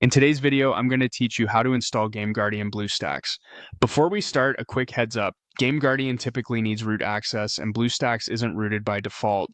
In today's video, I'm going to teach you how to install GameGuardian BlueStacks. Before we start, a quick heads up. GameGuardian typically needs root access, and BlueStacks isn't rooted by default.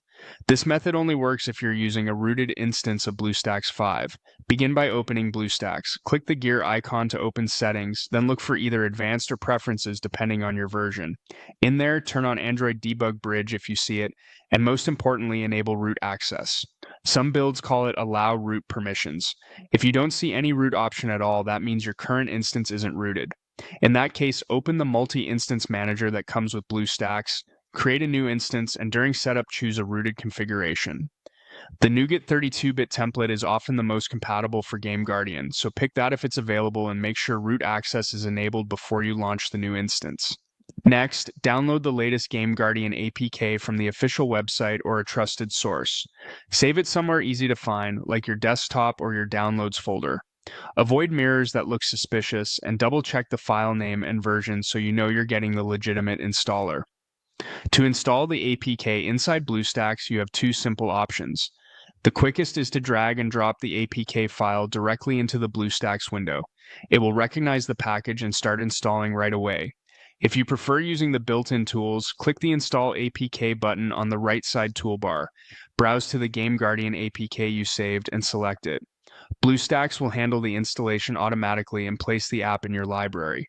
This method only works if you're using a rooted instance of BlueStacks 5. Begin by opening BlueStacks. Click the gear icon to open Settings, then look for either Advanced or Preferences depending on your version. In there, turn on Android Debug Bridge if you see it, and most importantly, enable root access. Some builds call it Allow Root Permissions. If you don't see any root option at all, that means your current instance isn't rooted. In that case, open the multi-instance manager that comes with BlueStacks, create a new instance, and during setup choose a rooted configuration. The NuGet 32-bit template is often the most compatible for GameGuardian, so pick that if it's available and make sure root access is enabled before you launch the new instance. Next, download the latest GameGuardian APK from the official website or a trusted source. Save it somewhere easy to find, like your desktop or your downloads folder. Avoid mirrors that look suspicious, and double-check the file name and version so you know you're getting the legitimate installer. To install the APK inside BlueStacks, you have two simple options. The quickest is to drag and drop the APK file directly into the BlueStacks window. It will recognize the package and start installing right away. If you prefer using the built-in tools, click the Install APK button on the right side toolbar. Browse to the GameGuardian APK you saved and select it. BlueStacks will handle the installation automatically and place the app in your library.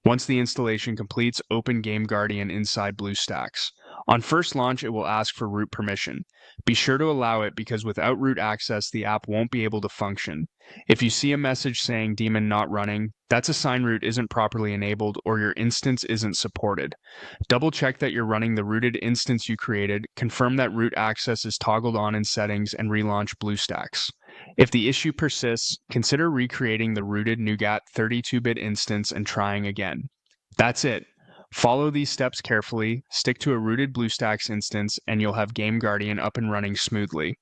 Once the installation completes, open GameGuardian inside BlueStacks. On first launch, it will ask for root permission. Be sure to allow it because without root access, the app won't be able to function. If you see a message saying daemon not running, that's a sign root isn't properly enabled or your instance isn't supported. Double check that you're running the rooted instance you created, confirm that root access is toggled on in settings, and relaunch BlueStacks. If the issue persists, consider recreating the rooted NuGet 32-bit instance and trying again. That's it. Follow these steps carefully, stick to a rooted BlueStacks instance, and you'll have GameGuardian up and running smoothly.